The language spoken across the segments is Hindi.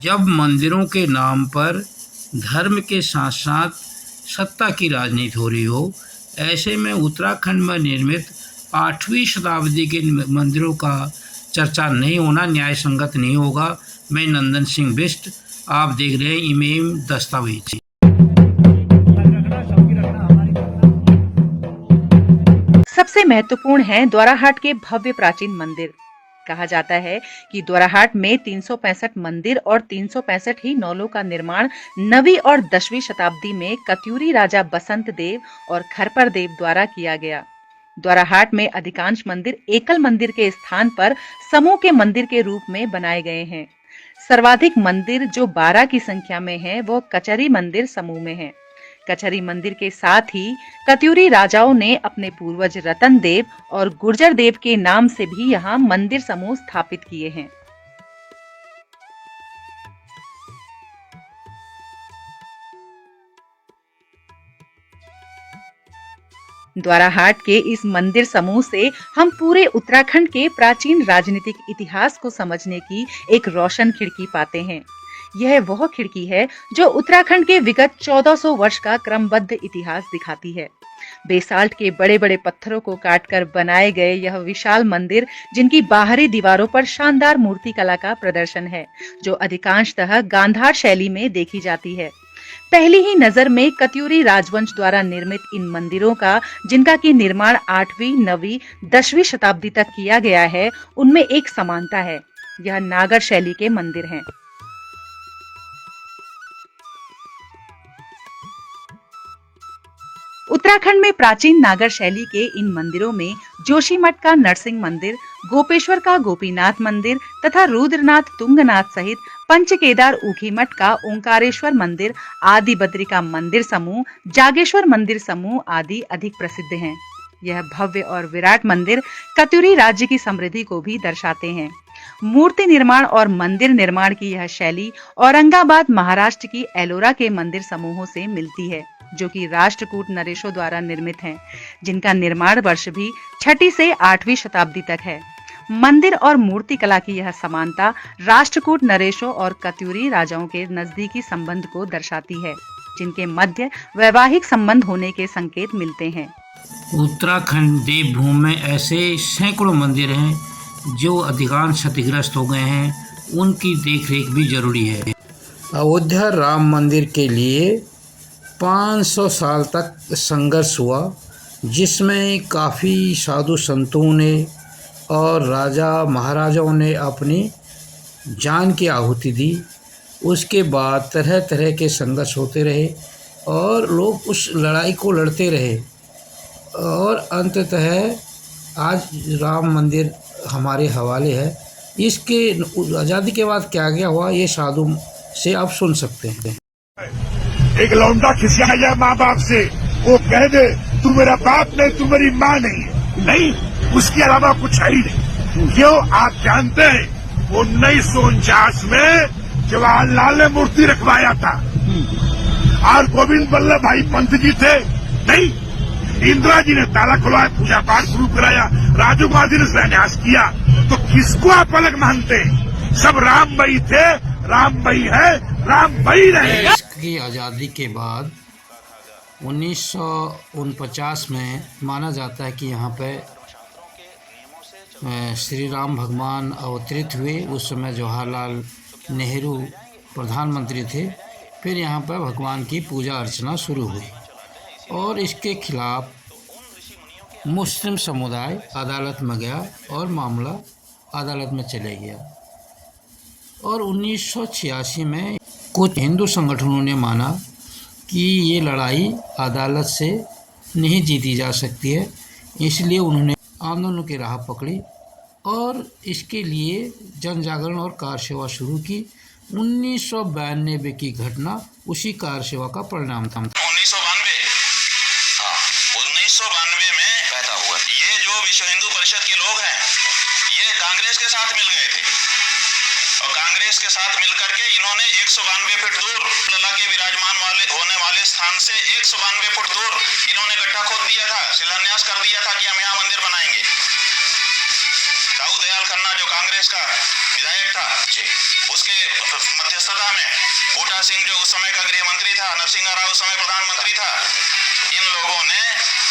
जब मंदिरों के नाम पर धर्म के साथ साथ सत्ता की राजनीति हो रही हो, ऐसे में उत्तराखंड में निर्मित 8वीं शताब्दी के मंदिरों का चर्चा नहीं होना न्याय संगत नहीं होगा। मैं नंदन सिंह बिष्ट, आप देख रहे हैं इमेम दस्तावेज। सबसे महत्वपूर्ण है द्वाराहाट के भव्य प्राचीन मंदिर। कहा जाता है कि द्वाराहाट में 365 मंदिर और 365 ही नौलों का निर्माण 9वीं और 10वीं शताब्दी में कत्यूरी राजा बसंत देव और खरपर देव द्वारा किया गया। द्वाराहाट में अधिकांश मंदिर एकल मंदिर के स्थान पर समूह के मंदिर के रूप में बनाए गए हैं। सर्वाधिक मंदिर जो 12 की संख्या में है, वो कचहरी मंदिर समूह में है। कचहरी मंदिर के साथ ही कत्यूरी राजाओं ने अपने पूर्वज रतन देव और गुर्जर देव के नाम से भी यहाँ मंदिर समूह स्थापित किए हैं। द्वाराहाट के इस मंदिर समूह से हम पूरे उत्तराखंड के प्राचीन राजनीतिक इतिहास को समझने की एक रोशन खिड़की पाते हैं। यह वह खिड़की है जो उत्तराखंड के विगत 1400 वर्ष का क्रमबद्ध इतिहास दिखाती है। बेसाल्ट के बड़े बड़े पत्थरों को काटकर बनाए गए यह विशाल मंदिर, जिनकी बाहरी दीवारों पर शानदार मूर्ति कला का प्रदर्शन है, जो अधिकांशतः गांधार शैली में देखी जाती है। पहली ही नजर में कत्यूरी राजवंश द्वारा निर्मित इन मंदिरों का, जिनका की निर्माण 8वीं, 9वीं, 10वीं शताब्दी तक किया गया है, उनमें एक समानता है। यह नागर शैली के मंदिर हैं। उत्तराखंड में प्राचीन नागर शैली के इन मंदिरों में जोशीमठ का नरसिंह मंदिर, गोपेश्वर का गोपीनाथ मंदिर तथा रुद्रनाथ तुंगनाथ सहित पंचकेदार ऊखीमठ का ओंकारेश्वर मंदिर, आदि बद्री का मंदिर समूह, जागेश्वर मंदिर समूह आदि अधिक प्रसिद्ध हैं। यह भव्य और विराट मंदिर कत्यूरी राज्य की समृद्धि को भी दर्शाते हैं। मूर्ति निर्माण और मंदिर निर्माण की यह शैली औरंगाबाद, महाराष्ट्र की एलोरा के मंदिर समूहों से मिलती है, जो कि राष्ट्रकूट नरेशों द्वारा निर्मित हैं, जिनका निर्माण वर्ष भी 6ठी से 8वीं शताब्दी तक है। मंदिर और मूर्ति कला की यह समानता राष्ट्रकूट नरेशों और कत्यूरी राजाओं के नजदीकी संबंध को दर्शाती है, जिनके मध्य वैवाहिक संबंध होने के संकेत मिलते हैं। उत्तराखंड देवभूमि में ऐसे सैकड़ों मंदिर हैं जो अधिकांश क्षतिग्रस्त हो गए हैं, उनकी देखरेख भी जरूरी है। अयोध्या राम मंदिर के लिए 500 साल तक संघर्ष हुआ, जिसमें काफ़ी साधु संतों ने और राजा महाराजाओं ने अपनी जान की आहुति दी। उसके बाद तरह तरह के संघर्ष होते रहे और लोग उस लड़ाई को लड़ते रहे और अंततः आज राम मंदिर हमारे हवाले है। इसके आज़ादी के बाद क्या क्या हुआ, ये साधु से आप सुन सकते हैं। एक लौंडा खिसिया जाए माँ बाप से, वो कह दे तू मेरा बाप नहीं, तू मेरी माँ नहीं, उसके अलावा कुछ है ही नहीं। क्यों? आप जानते हैं 1949 में जवाहरलाल ने मूर्ति रखवाया था और गोविंद वल्लभ भाई पंत जी थे नहीं, इंदिरा जी ने ताला खुलवाया, पूजा पाठ शुरू कराया, राजीव गांधी ने संन्यास किया। तो किसको आप अलग मानते हैं? सब राम भाई थे, राम भाई है, राम भाई रहे। देश की आज़ादी के बाद 1949 में माना जाता है कि यहाँ पे श्री राम भगवान अवतरित हुए। उस समय जवाहरलाल नेहरू प्रधानमंत्री थे। फिर यहाँ पर भगवान की पूजा अर्चना शुरू हुई और इसके खिलाफ मुस्लिम समुदाय अदालत में गया और मामला अदालत में चले गया और 1986 में कुछ हिंदू संगठनों ने माना कि ये लड़ाई अदालत से नहीं जीती जा सकती है, इसलिए उन्होंने आंदोलन की राह पकड़ी और इसके लिए जन जागरण और कार सेवा शुरू की। 1992 की घटना उसी कार सेवा का परिणाम था। 1992 में पैदा हुआ। ये जो विश्व हिंदू परिषद के लोग हैं, ये कांग्रेस के साथ मिल गए थे और कांग्रेस के साथ मिलकर के इन्होंने 192 फीट दूर लला के विराजमान होने वाले स्थान से 192 फुट दूर इन्होंने गड्ढा खोद दिया था, शिलान्यास कर दिया था कि हम यहाँ मंदिर बनाएंगे। दाऊ दयाल खन्ना जो कांग्रेस का विधायक था जी, उसके मध्यस्थता में बूटा सिंह जो उस समय का गृह मंत्री था, नरसिंह राव उस समय प्रधानमंत्री था, इन लोगों ने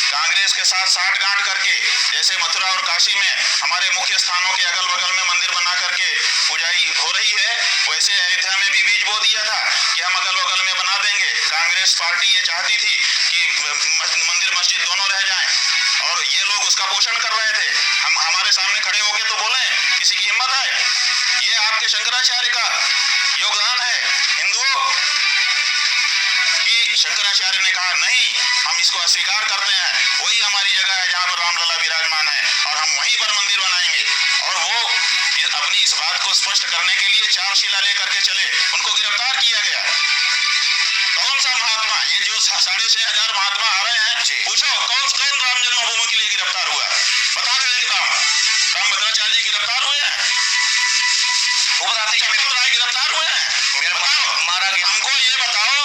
कांग्रेस के साथ साठगांठ करके, जैसे मथुरा और काशी में हमारे मुख्य स्थानों के अगल बगल में मंदिर बना करके पूजाई हो रही है, वैसे अयोध्या में भी बीज बो दिया था कि हम अगल बगल में बना देंगे। कांग्रेस पार्टी ये चाहती थी कि मंदिर मस्जिद दोनों रह जाएं, और ये लोग उसका पोषण कर रहे थे। हम हमारे सामने खड़े होके तो बोले, किसी की हिम्मत है? ये आपके शंकराचार्य का योगदान है हिंदुओं कि शंकराचार्य ने कहा नहीं, हम इसको अस्वीकार करते हैं, वही हमारी जगह है जहां पर रामलला विराजमान है और हम वहीं पर मंदिर बनाएंगे। और वो अपनी इस बात को स्पष्ट करने के लिए 4 शिला लेकर के चले, उनको गिरफ्तार किया गया। कौन सा महात्मा, ये जो 6,500 महात्मा आ रहे हैं, पूछो कौन राम जन्मभूमि के लिए गिरफ्तार हुआ है? बता देंगे राम भद्राचार्य जी गिरफ्तार हुए हैं, वो बताते हैं गिरफ्तार हुए हैं, बताओ मारा गया। हमको ये बताओ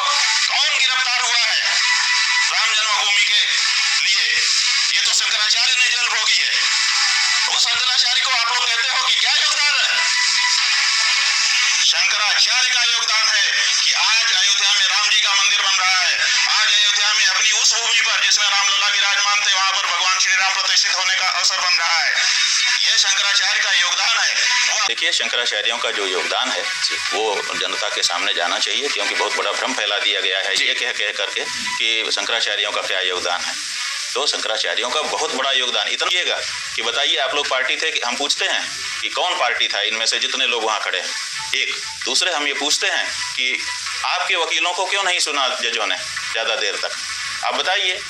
कौन गिरफ्तार हुआ है राम जन्मभूमि के लिए? ये तो शंकराचार्य ने जेल भोगी है। वो शंकराचार्य को आप लोग कहते हो कि क्या योगदान है? शंकराचार्य का योगदान है कि आज अयोध्या में राम जी का मंदिर बन रहा है। आज अयोध्या में अपनी उस भूमि पर जिसमें रामलला विराजमान थे, वहां पर भगवान श्री राम प्रतिष्ठित होने का अवसर बन रहा है। ये शंकराचार्य का योगदान है। वो देखिए, शंकराचार्यों का जो योगदान है वो जनता के सामने जाना चाहिए, क्योंकि बहुत बड़ा भ्रम फैला दिया गया है ये कह करके कि शंकराचार्यों का क्या योगदान है। तो शंकराचार्यों का बहुत बड़ा योगदान इतना कि बताइए, आप लोग पार्टी थे कि हम पूछते हैं कि कौन पार्टी था इनमें से जितने लोग वहां खड़े हैं? एक दूसरे हम ये पूछते हैं कि आपके वकीलों को क्यों नहीं सुना जजों ने ज़्यादा देर तक? आप बताइए,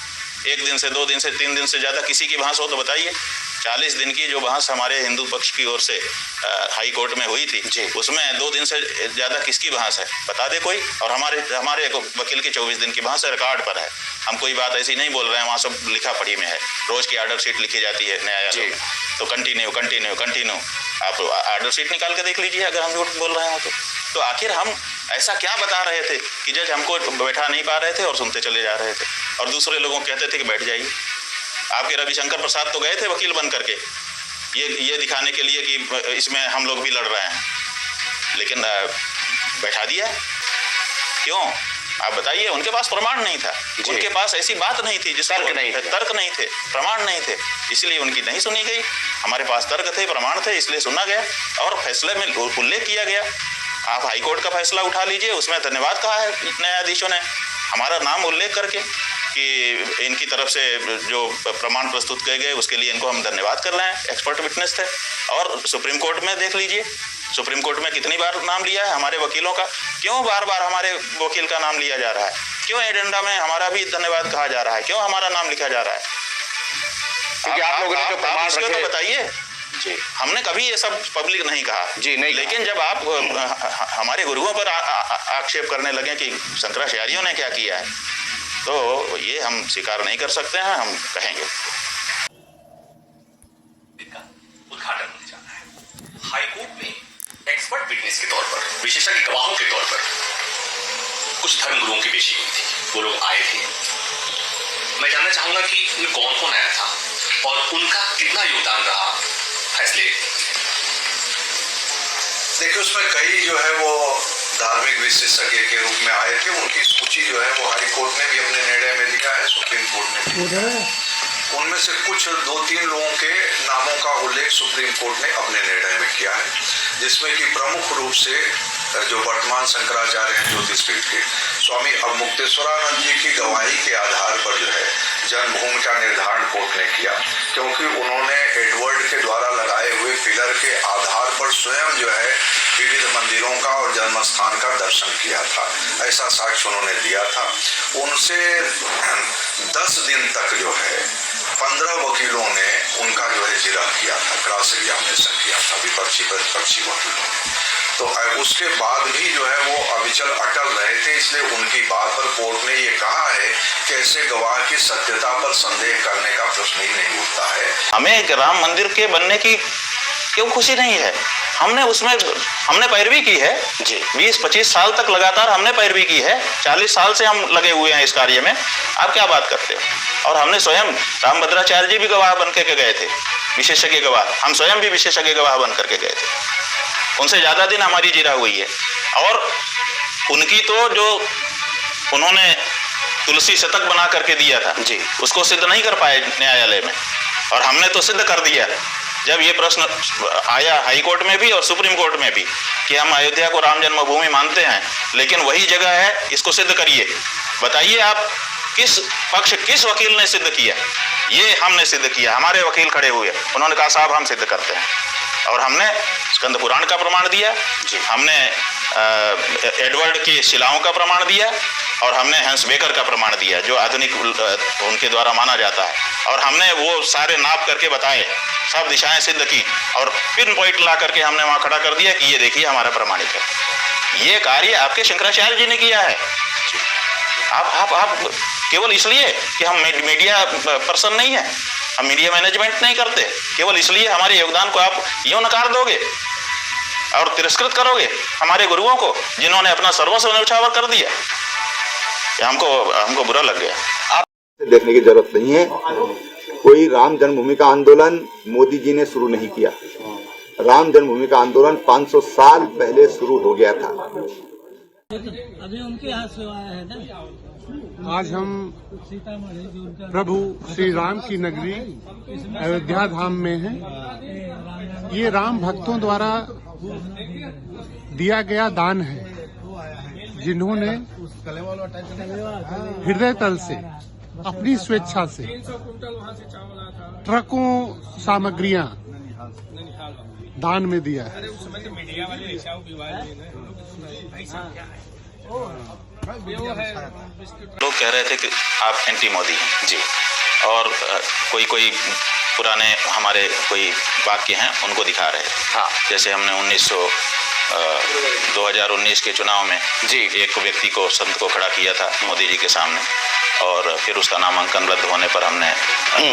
1 दिन से 2 दिन से 3 दिन से ज़्यादा किसी की बहस हो तो बताइए। 40 दिन की जो बहस हमारे हिंदू पक्ष की ओर से हाई कोर्ट में हुई थी, उसमें 2 दिन से ज़्यादा किसकी बहस है? बता दे कोई। और हमारे वकील की 24 दिन की बहस रिकॉर्ड पर है। हम कोई बात ऐसी नहीं बोल रहे हैं, वहाँ सब लिखा पढ़ी में है। रोज की ऑर्डर शीट लिखी जाती है न्यायालय में, तो कंटिन्यू आप ऑर्डर शीट निकाल के देख लीजिए अगर हम झूठ बोल रहे हो तो आखिर हम ऐसा क्या बता रहे थे कि जज हमको बैठा नहीं पा रहे थे और सुनते चले जा रहे थे, और दूसरे लोगों को कहते थे कि बैठ जाइए। आपके रविशंकर प्रसाद तो गए थे वकील बन करके ये दिखाने के लिए कि इसमें हम लोग भी लड़ रहे हैं, लेकिन बैठा दिया क्यों? आप बताइए। उनके पास प्रमाण नहीं था, उनके पास ऐसी बात नहीं थी जिसका तर्क नहीं थे, प्रमाण नहीं थे, इसलिए उनकी नहीं सुनी गई। हमारे पास तर्क थे, प्रमाण थे, इसलिए सुना गया और फैसले में उल्लेख किया गया। आप हाईकोर्ट का फैसला उठा लीजिए, उसमें धन्यवाद कहा है न्यायाधीशों ने, हमारा नाम उल्लेख करके कि इनकी तरफ से जो प्रमाण प्रस्तुत किए गए उसके लिए इनको हम धन्यवाद कर रहे हैं, एक्सपर्ट विटनेस थे। और सुप्रीम कोर्ट में देख लीजिए, सुप्रीम कोर्ट में कितनी बार नाम लिया है हमारे वकीलों का, क्यों बार बार हमारे वकील का नाम लिया जा रहा है, क्यों एजेंडा में हमारा भी धन्यवाद कहा जा रहा है, क्यों हमारा नाम लिखा जा रहा है? क्योंकि आप लोगों ने जो प्रमाण रखे तो बताइए जी। हमने कभी ये सब पब्लिक नहीं कहा जी, नहीं। लेकिन जब आप हमारे गुरुओं पर आक्षेप करने लगे कि शंकराचार्यों ने क्या किया है, तो ये हम स्वीकार नहीं कर सकते हैं, हम कहेंगे। उद्घाटन होने जाना है हाईकोर्ट में एक्सपर्ट विटनेस के तौर पर, विशेषज्ञ गवाहों के तौर पर कुछ धर्मगुरुओं की पेशी हुई थी, वो लोग आए थे। मैं जानना चाहूंगा कि इनमें कौन कौन आया था और उनका कितना योगदान रहा फैसले। देखिए, उसमें कई जो है वो धार्मिक विशेषज्ञ के रूप में आए थे। उनकी सूची जो है वो हाई कोर्ट ने भी अपने निर्णय में दिया है, सुप्रीम कोर्ट ने भी। उनमें से कुछ 2-3 लोगों के नामों का उल्लेख सुप्रीम कोर्ट ने अपने निर्णय में किया है, जिसमें कि प्रमुख रूप से जो वर्तमान शंकराचार्य हैं ज्योतिषपीठ के स्वामी अवमुक्तेश्वरानंद जी की गवाही के आधार पर जो है जन्मभूमि का निर्धारण कोर्ट ने किया, क्योंकि उन्होंने एडवर्ड के द्वारा लगाए हुए पिलर के आधार पर स्वयं जो है विविध मंदिरों का और जन्म स्थान का दर्शन किया था, ऐसा साक्ष्य उन्होंने दिया था। उनसे 10 दिन तक जो है 15 वकीलों ने उनका जो है जिरह किया था, क्रॉस एग्जामिनेशन किया था, विपक्षी प्रतिपक्षी वकीलों ने। तो उसके बाद भी जो है वो अविचल अटल रहे थे, इसलिए उनकी बात पर कोर्ट ने ये कहा है कि ऐसे गवाह की सत्यता पर संदेह करने का प्रश्न ही नहीं उठता है। हमें राम मंदिर के बनने की क्यों खुशी नहीं है? हमने पैरवी की है जी, 20-25 साल तक लगातार हमने पैरवी की है, 40 साल से हम लगे हुए हैं इस कार्य में। आप क्या बात करते हो? और हमने स्वयं रामभद्राचार्य जी भी गवाह बन के गए थे, विशेषज्ञ गवाह, हम स्वयं भी विशेषज्ञ गवाह बन करके गए थे। उनसे ज़्यादा दिन हमारी जीरा हुई है। और उनकी तो जो उन्होंने तुलसी शतक बना करके दिया था जी, उसको सिद्ध नहीं कर पाए न्यायालय में, और हमने तो सिद्ध कर दिया। जब ये प्रश्न आया हाई कोर्ट में भी और सुप्रीम कोर्ट में भी कि हम अयोध्या को राम जन्मभूमि मानते हैं, लेकिन वही जगह है, इसको सिद्ध करिए। बताइए आप किस पक्ष, किस वकील ने सिद्ध किया? ये हमने सिद्ध किया, हमारे वकील खड़े हुए, उन्होंने कहा साहब हम सिद्ध करते हैं। और हमने स्कंद पुराण का प्रमाण दिया जी, हमने एडवर्ड की शिलाओं का प्रमाण दिया, और हमने हंस बेकर का प्रमाण दिया जो आधुनिक उनके द्वारा माना जाता है, और हमने वो सारे नाप करके बताए, सब दिशाएं सिद्ध की, और पिन पॉइंट ला करके हमने वहां खड़ा कर दिया कि ये देखिए हमारा प्रमाणिक है। ये कार्य आपके शंकराचार्य जी ने किया है। आप केवल इसलिए कि हम मीडिया पर्सन नहीं है, हम मीडिया मैनेजमेंट नहीं करते, केवल इसलिए हमारे योगदान को आप यूं नकार दोगे और तिरस्कृत करोगे हमारे गुरुओं को, जिन्होंने अपना सर्वस्व न्यौछावर कर दिया। हमको बुरा लग गया। आप देखने की जरूरत नहीं है। कोई राम जन्मभूमि का आंदोलन मोदी जी ने शुरू नहीं किया। राम जन्मभूमि का आंदोलन 500 साल पहले शुरू हो गया था। अभी उनके हाथ से आया है ना। आज हम प्रभु श्री राम की नगरी अयोध्या धाम में हैं। ये राम भक्तों द्वारा दिया गया दान है, जिन्होंने हृदय तल से अपनी स्वेच्छा से ट्रकों सामग्रियां दान में दिया है। लोग कह रहे थे कि आप एंटी मोदी हैं जी, और कोई पुराने हमारे कोई वाक्य हैं उनको दिखा रहे थे। हाँ, जैसे हमने 2019 के चुनाव में जी एक व्यक्ति को, संत को खड़ा किया था मोदी जी के सामने, और फिर उसका नामांकन रद्द होने पर हमने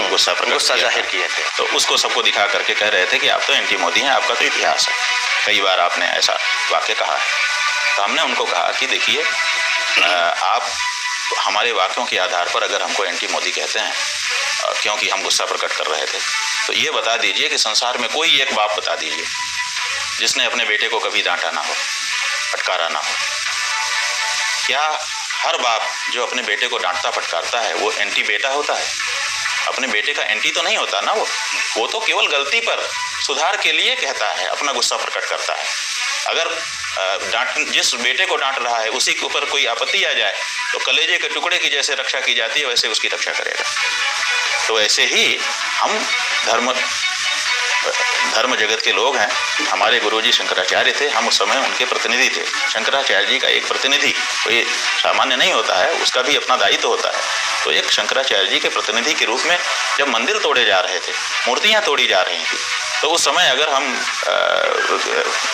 गुस्सा जाहिर किए थे। तो उसको सबको दिखा करके कह रहे थे कि आप तो एंटी मोदी हैं, आपका तो इतिहास है, कई बार आपने ऐसा वाक्य कहा है। तो हमने उनको कहा कि देखिए, आप हमारे वाक्यों के आधार पर अगर हमको एंटी मोदी कहते हैं, क्योंकि हम गुस्सा प्रकट कर रहे थे, तो ये बता दीजिए कि संसार में कोई एक बाप बता दीजिए जिसने अपने बेटे को कभी डांटा ना हो, फटकारा ना हो। क्या हर बाप जो अपने बेटे को डांटता फटकारता है वो एंटी बेटा होता है? अपने बेटे का एंटी तो नहीं होता ना। वो तो केवल गलती पर सुधार के लिए कहता है, अपना गुस्सा प्रकट करता है। अगर जिस बेटे को डांट रहा है उसी के ऊपर कोई आपत्ति आ जाए तो कलेजे के टुकड़े की जैसे रक्षा की जाती है वैसे उसकी रक्षा करेगा। तो ऐसे ही हम धर्म जगत के लोग हैं। हमारे गुरुजी शंकराचार्य थे, हम उस समय उनके प्रतिनिधि थे। शंकराचार्य जी का एक प्रतिनिधि कोई सामान्य नहीं होता है, उसका भी अपना दायित्व होता है। तो एक शंकराचार्य जी के प्रतिनिधि के रूप में जब मंदिर तोड़े जा रहे थे, मूर्तियां तोड़ी जा रही थी, तो उस समय अगर हम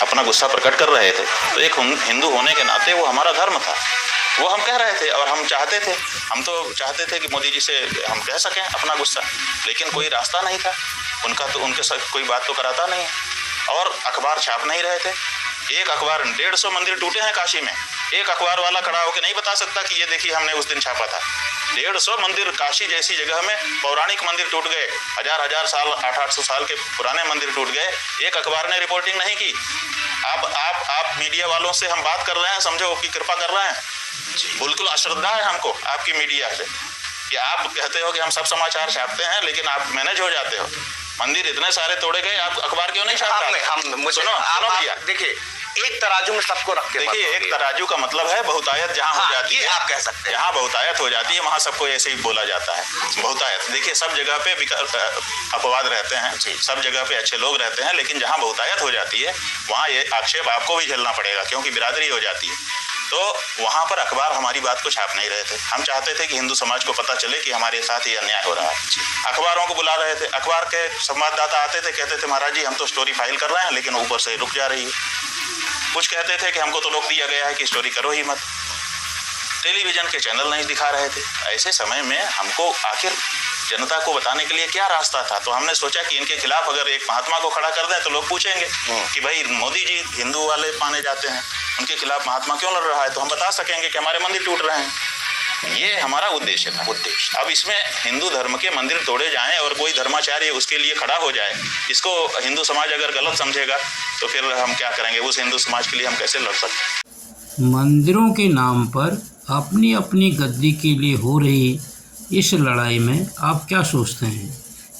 अपना गुस्सा प्रकट कर रहे थे तो एक हिंदू होने के नाते वो हमारा धर्म था, वो हम कह रहे थे और हम चाहते थे। हम तो चाहते थे कि मोदी जी से हम कह सकें अपना गुस्सा, लेकिन कोई रास्ता नहीं था उनका, तो उनके साथ कोई बात तो कराता नहीं है। और अखबार छाप नहीं रहे थे। एक अखबार, 150 मंदिर टूटे हैं काशी में, एक अखबार वाला खड़ा होकर नहीं बता सकता कि ये देखिए हमने उस दिन छापा था। 150 मंदिर, काशी जैसी जगह में पौराणिक मंदिर टूट गए, हजार साल, 800 साल के पुराने मंदिर टूट गए, एक अखबार ने रिपोर्टिंग नहीं की। आप मीडिया वालों से हम बात कर रहे हैं, समझो कि कृपा कर रहे हैं। बिल्कुल अश्रद्धा है हमको आपकी मीडिया से कि आप कहते हो कि हम सब समाचार छापते हैं, लेकिन आप मैनेज हो जाते हो। मंदिर इतने सारे तोड़े गए, आप अखबार क्यों नहीं छापते? सुनो भैया, देखिए एक तराजू में सबको रख के, देखिए एक तराजू का मतलब है बहुतायत जहाँ हो जाती है, आप कह सकते हैं जहाँ बहुतायत हो जाती है वहाँ सबको ऐसे ही बोला जाता है बहुतायत। देखिए सब जगह पे अपवाद रहते हैं, सब जगह पे अच्छे लोग रहते हैं, लेकिन जहाँ बहुतायत हो जाती है वहाँ ये आक्षेप आपको भी झेलना पड़ेगा, क्योंकि बिरादरी हो जाती है। तो वहाँ पर अखबार हमारी बात को छाप नहीं रहे थे। हम चाहते थे कि हिंदू समाज को पता चले कि हमारे साथ ये अन्याय हो रहा है। अखबारों को बुला रहे थे, अखबार के संवाददाता आते थे, कहते थे महाराज जी हम तो स्टोरी फाइल कर रहे हैं लेकिन ऊपर से रुक जा रही है। कुछ कहते थे कि हमको तो रोक दिया गया है कि स्टोरी करो ही मत। टेलीविजन के चैनल नहीं दिखा रहे थे। ऐसे समय में हमको आखिर जनता को बताने के लिए क्या रास्ता था? तो हमने सोचा कि इनके खिलाफ अगर एक महात्मा को खड़ा कर दें तो लोग पूछेंगे कि भाई मोदी जी हिंदू वाले माने जाते हैं, उनके खिलाफ महात्मा क्यों लड़ रहा है? तो हम बता सकेंगे कि हमारे मंदिर टूट रहे हैं। ये हमारा उद्देश्य था। अब इसमें हिंदू धर्म के मंदिर तोड़े जाएं और कोई धर्माचार्य उसके लिए खड़ा हो जाए, इसको हिंदू समाज अगर गलत समझेगा तो फिर हम क्या करेंगे? उस हिंदू समाज के लिए हम कैसे लड़ सकते? मंदिरों के नाम पर अपनी अपनी गद्दी के लिए हो रही इस लड़ाई में आप क्या सोचते हैं?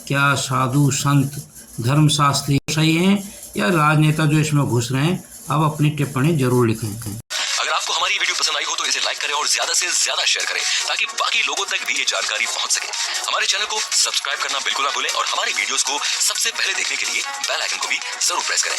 क्या साधु संत धर्मशास्त्री सही हैं या राजनेता जो इसमें घुस रहे हैं? आप अपनी टिप्पणी जरूर लिखें। अगर आपको हमारी वीडियो पसंद आई हो तो इसे लाइक करें और ज्यादा से ज्यादा शेयर करें ताकि बाकी लोगों तक भी ये जानकारी पहुंच सके। हमारे चैनल को सब्सक्राइब करना बिल्कुल ना भूलें और हमारी वीडियोस को सबसे पहले देखने के लिए बेल आइकन को भी जरूर प्रेस करें।